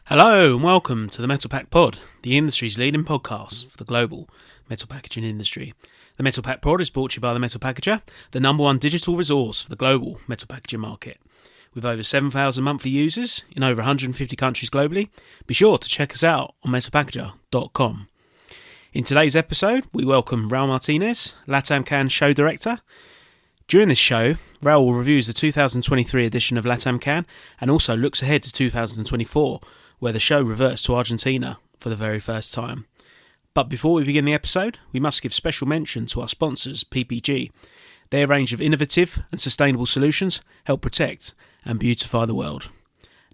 Hello and welcome to the Metal Pack Pod, the industry's leading podcast for the global metal packaging industry. The Metal Pack Pod is brought to you by the Metal Packager, the number one digital resource for the global metal packaging market. With over 7,000 monthly users in over 150 countries globally, be sure to check us out on metalpackager.com. In today's episode, we welcome Raul Martinez, Latamcan show director. During this show, Raul reviews the 2023 edition of Latamcan and also looks ahead to 2024, where the show reverts to Argentina for the very first time. But before we begin the episode, we must give special mention to our sponsors, PPG. Their range of innovative and sustainable solutions help protect and beautify the world.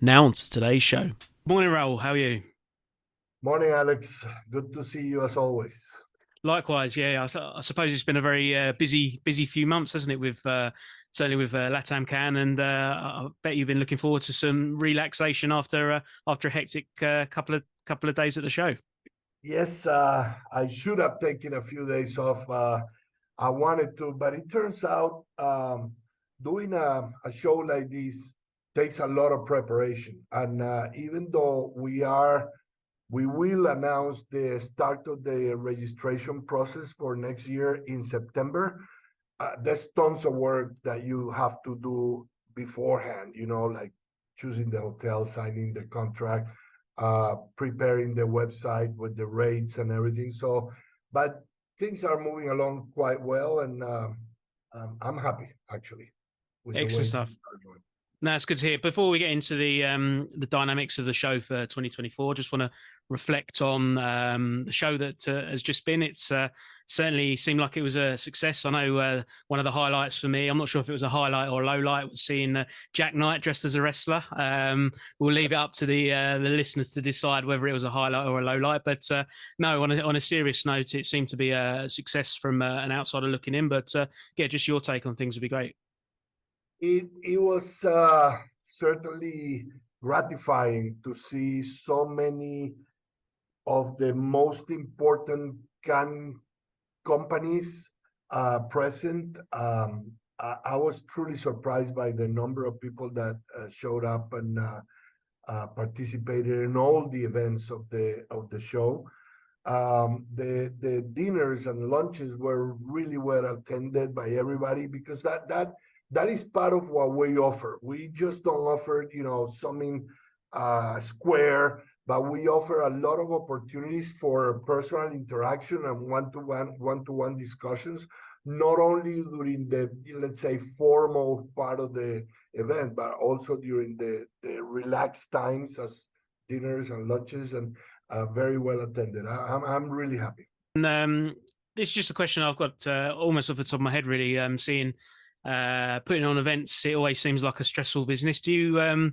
Now on to today's show. Morning, Raul. How are you? Morning, Alex. Good to see you as always. Likewise, yeah. I suppose it's been a very busy few months, hasn't it? With certainly with Latamcan, and I bet you've been looking forward to some relaxation after a hectic couple of days at the show. Yes, I should have taken a few days off. I wanted to, but it turns out doing a show like this takes a lot of preparation. And even though we will announce the start of the registration process for next year in September, there's tons of work that you have to do beforehand, like choosing the hotel, signing the contract, preparing the website with the rates and everything. So, but things are moving along quite well, and I'm happy actually with Excellent the way stuff. things are going. No, it's good to hear. Before we get into the dynamics of the show for 2024, just want to reflect on the show that has just been. It's certainly seemed like it was a success. I know one of the highlights for me, I'm not sure if it was a highlight or a low light, was seeing Jack Knight dressed as a wrestler. We'll leave it up to the listeners to decide whether it was a highlight or a low light. But no, on a serious note, it seemed to be a success from an outsider looking in. But yeah, just your take on things would be great. It was certainly gratifying to see so many of the most important can companies present. I was truly surprised by the number of people that showed up and participated in all the events of the show. The dinners and lunches were really well attended by everybody, because that is part of what we offer. We just don't offer, something square, but we offer a lot of opportunities for personal interaction and one-to-one discussions, not only during the, let's say, formal part of the event, but also during the relaxed times as dinners and lunches, and very well attended. I'm really happy. And this is just a question I've got almost off the top of my head, really. Seeing putting on events, it always seems like a stressful business. Do you?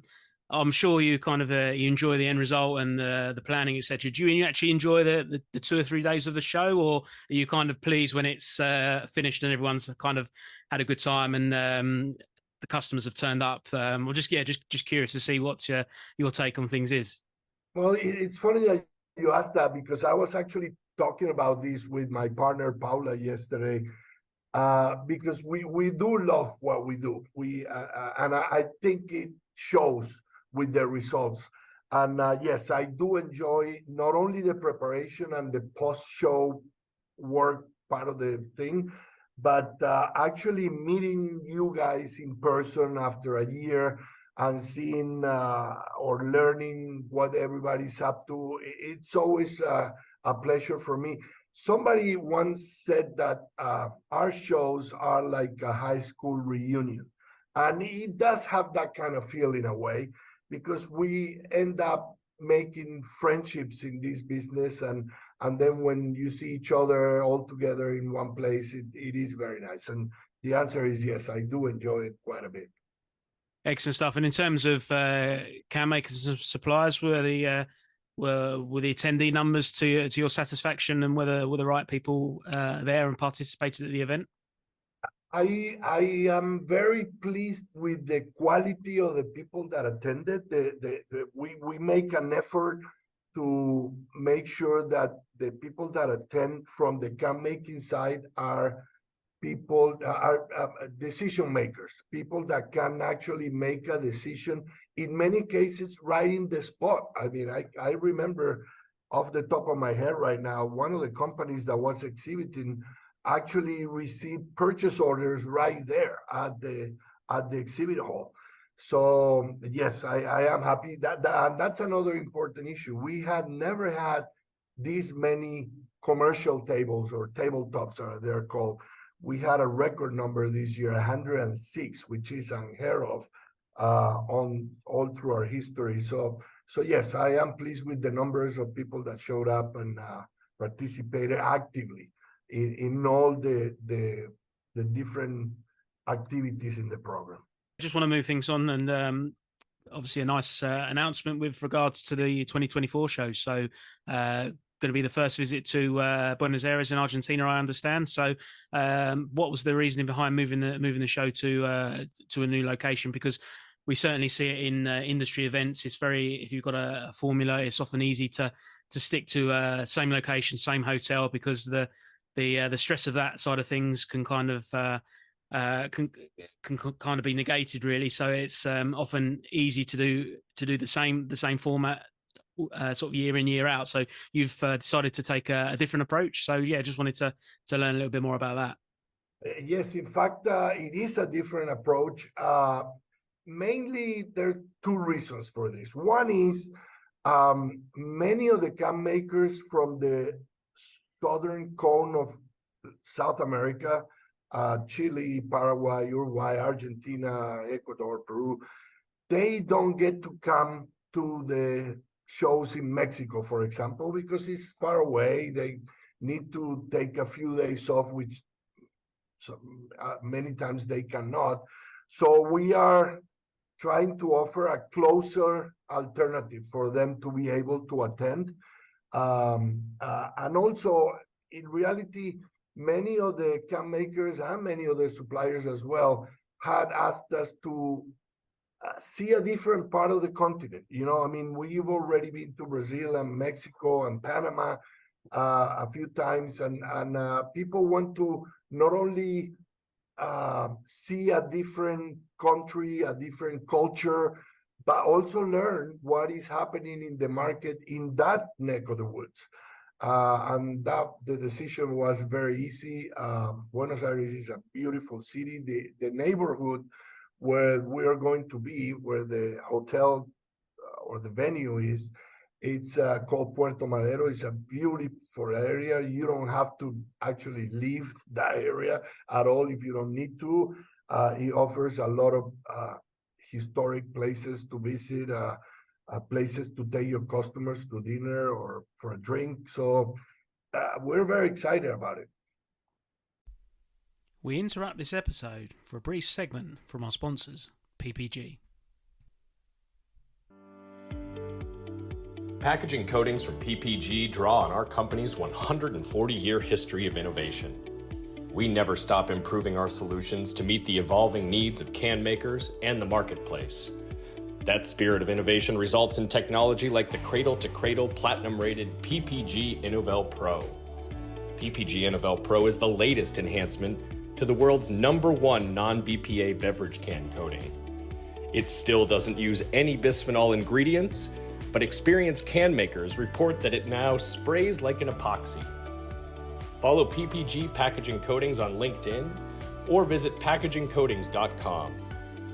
I'm sure you kind of you enjoy the end result and the planning, etc. Do you actually enjoy the 2 or 3 days of the show, or are you kind of pleased when it's finished and everyone's kind of had a good time and the customers have turned up? Or just curious to see what your take on things is. Well, it's funny that you asked that, because I was actually talking about this with my partner Paula yesterday. Because we do love what we do. And I think it shows with the results. And yes, I do enjoy not only the preparation and the post-show work part of the thing, but actually meeting you guys in person after a year and seeing or learning what everybody's up to. It's always a pleasure for me. Somebody once said that our shows are like a high school reunion. And it does have that kind of feel in a way, because we end up making friendships in this business. And then when you see each other all together in one place, it is very nice. And the answer is yes, I do enjoy it quite a bit. Excellent stuff. And in terms of can makers and suppliers, were the attendee numbers to your satisfaction, and were the right people there and participated at the event? I am very pleased with the quality of the people that attended. We make an effort to make sure that the people that attend from the can making side are people are decision makers, people that can actually make a decision in many cases right in the spot. I mean, I remember off the top of my head right now, one of the companies that was exhibiting actually received purchase orders right there at the exhibit hall. So yes, I am happy and that's another important issue. We had never had these many commercial tables, or tabletops they're called. We had a record number this year, 106, which is unheard of on all through our history. So yes, I am pleased with the numbers of people that showed up and participated actively in all the different activities in the program. I just want to move things on, and obviously a nice announcement with regards to the 2024 show. So going to be the first visit to Buenos Aires in Argentina, I understand. So what was the reasoning behind moving the show to a new location? Because we certainly see it in industry events. It's if you've got a formula, it's often easy to stick to same location, same hotel, because the stress of that side of things can kind of can kind of be negated, really. So it's often easy to do the same format sort of year in, year out. So you've decided to take a different approach. So yeah, just wanted to learn a little bit more about that. Yes, in fact, it is a different approach. Mainly, there are two reasons for this. One is many of the can makers from the southern cone of South America, Chile, Paraguay, Uruguay, Argentina, Ecuador, Peru, they don't get to come to the shows in Mexico, for example, because it's far away. They need to take a few days off, which many times they cannot. So we are trying to offer a closer alternative for them to be able to attend. And also, in reality, many of the can makers and many other suppliers as well had asked us to see a different part of the continent. You know, I mean, we've already been to Brazil and Mexico and Panama a few times, and people want to not only see a different country, a different culture, but also learn what is happening in the market in that neck of the woods. And that the decision was very easy. Buenos Aires is a beautiful city. The neighborhood where we are going to be, where the hotel or the venue is, it's called Puerto Madero. It's a beautiful area. You don't have to actually leave that area at all if you don't need to. It offers a lot of historic places to visit, places to take your customers to dinner or for a drink. So we're very excited about it. We interrupt this episode for a brief segment from our sponsors, PPG. Packaging coatings from PPG draw on our company's 140-year history of innovation. We never stop improving our solutions to meet the evolving needs of can makers and the marketplace. That spirit of innovation results in technology like the cradle-to-cradle platinum-rated PPG Innovel Pro. PPG Innovel Pro is the latest enhancement to the world's #1 non-BPA beverage can coating. It still doesn't use any bisphenol ingredients, but experienced can makers report that it now sprays like an epoxy. Follow PPG Packaging Coatings on LinkedIn or visit packagingcoatings.com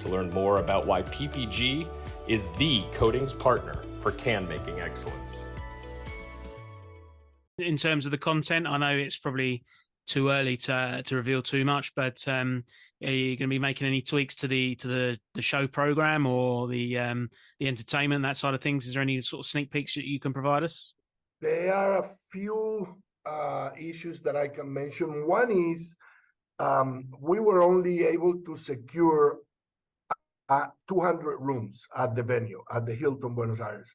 to learn more about why PPG is the coatings partner for can making excellence. In terms of the content, I know it's probably too early to reveal too much, but are you going to be making any tweaks to the show program or the entertainment, that side of things? Is there any sort of sneak peeks that you can provide us? There are a few issues that I can mention. One is we were only able to secure 200 rooms at the venue, at the Hilton Buenos Aires.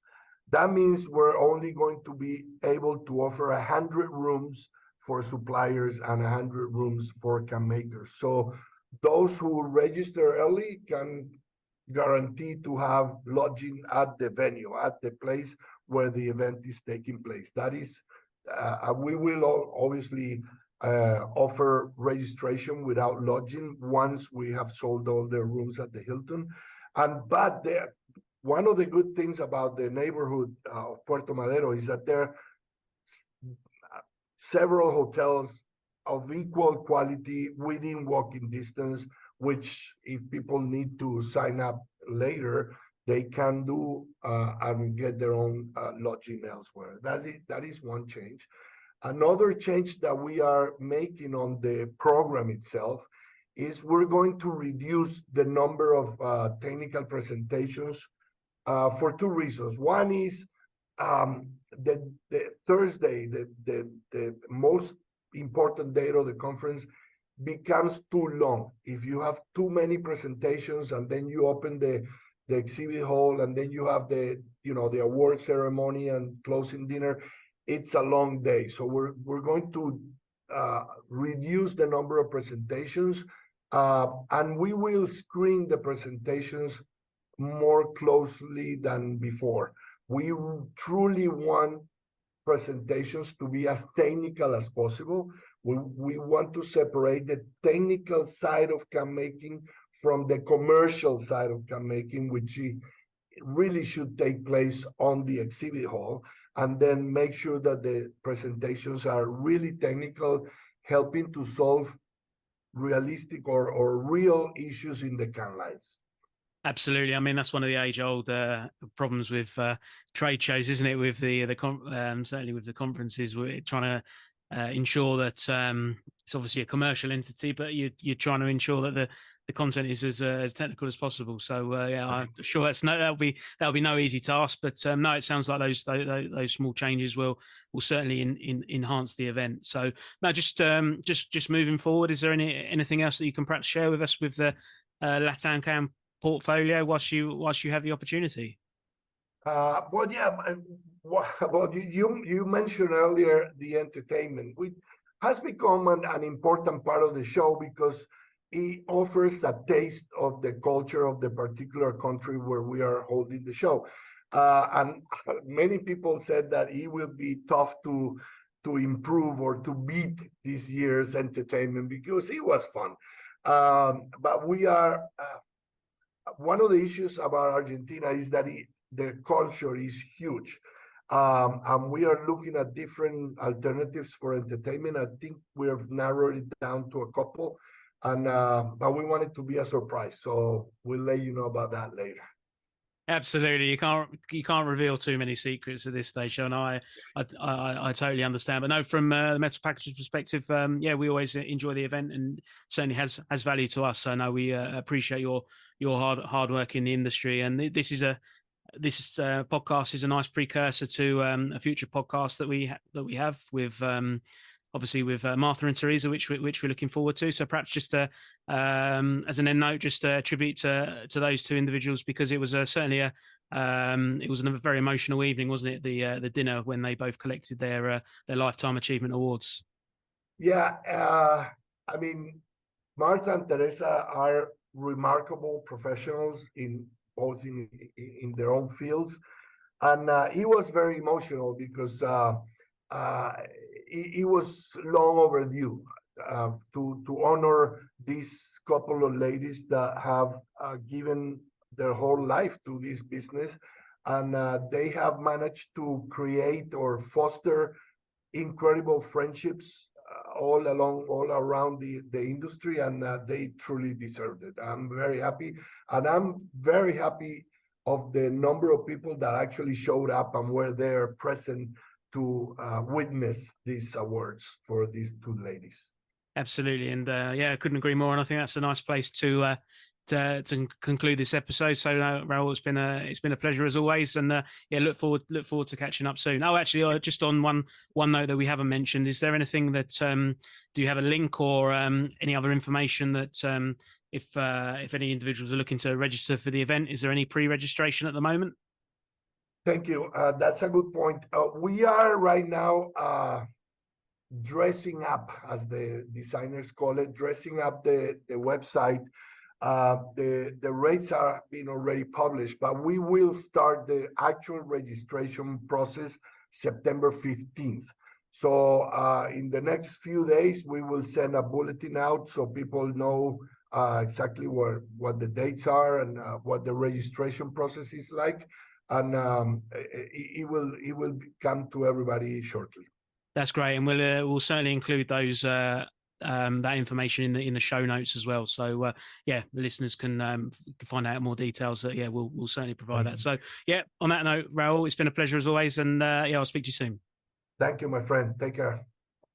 That means we're only going to be able to offer 100 rooms for suppliers and 100 rooms for can makers. So those who register early can guarantee to have lodging at the venue, at the place where the event is taking place. That is, we will obviously offer registration without lodging once we have sold all the rooms at the Hilton. But one of the good things about the neighborhood of Puerto Madero is that there are several hotels of equal quality within walking distance, which if people need to sign up later, they can do and get their own lodging elsewhere. That is one change. Another change that we are making on the program itself is we're going to reduce the number of technical presentations for two reasons. One is the Thursday, the most important day of the conference, becomes too long. If you have too many presentations and then you open the exhibit hall and then you have the award ceremony and closing dinner, it's a long day. So we're going to reduce the number of presentations, and we will screen the presentations more closely than before. We truly want presentations to be as technical as possible. We want to separate the technical side of can making from the commercial side of can making, which really should take place on the exhibit hall, and then make sure that the presentations are really technical, helping to solve realistic or real issues in the can lines. Absolutely. I mean, that's one of the age-old problems with trade shows, isn't it? With certainly with the conferences, we're trying to ensure that it's obviously a commercial entity, but you're trying to ensure that the content is as technical as possible. So yeah, I'm sure that'll be no easy task. But no, it sounds like those small changes will certainly enhance the event. So no, just moving forward, is there anything else that you can perhaps share with us with the Latamcan portfolio whilst you have the opportunity? Well, yeah. Well, you mentioned earlier the entertainment, which has become an important part of the show because it offers a taste of the culture of the particular country where we are holding the show. And many people said that it will be tough to improve or to beat this year's entertainment because it was fun. But we are. One of the issues about Argentina is that the culture is huge. And we are looking at different alternatives for entertainment. I think we have narrowed it down to a couple, and but we want it to be a surprise. So we'll let you know about that later. Absolutely, you can't reveal too many secrets at this stage, and I totally understand. But no, from the Metal Packager's perspective, yeah, we always enjoy the event, and certainly has value to us. So no, we appreciate your hard work in the industry, and this podcast is a nice precursor to a future podcast that we have with obviously with Martha and Teresa, which we're looking forward to. So perhaps just as an end note, just a tribute to those two individuals, because it was certainly it was a very emotional evening, wasn't it? The dinner when they both collected their Lifetime Achievement Awards. Yeah, I mean, Martha and Teresa are remarkable professionals in both in their own fields, and it was very emotional because it was long overdue to honor these couple of ladies that have given their whole life to this business, and they have managed to create or foster incredible friendships all around the industry, and they truly deserved it. I'm very happy, and I'm very happy of the number of people that actually showed up and were there present to witness these awards for these two ladies. Absolutely, and yeah, I couldn't agree more. And I think that's a nice place to conclude this episode. So, Raul, it's been a pleasure as always, and yeah, look forward to catching up soon. Oh, actually, just on one note that we haven't mentioned, is there anything that do you have a link or any other information that if any individuals are looking to register for the event, is there any pre-registration at the moment? Thank you. That's a good point. We are right now dressing up, as the designers call it, dressing up the website. The rates are being already published, but we will start the actual registration process September 15th. So in the next few days, we will send a bulletin out so people know exactly what the dates are and what the registration process is like, and it will come to everybody shortly. That's great, and we'll certainly include those that information in the show notes as well. So yeah, the listeners can find out more details. Yeah, we'll certainly provide that. So yeah, on that note, Raul, it's been a pleasure as always, and yeah, I'll speak to you soon. Thank you, my friend. Take care.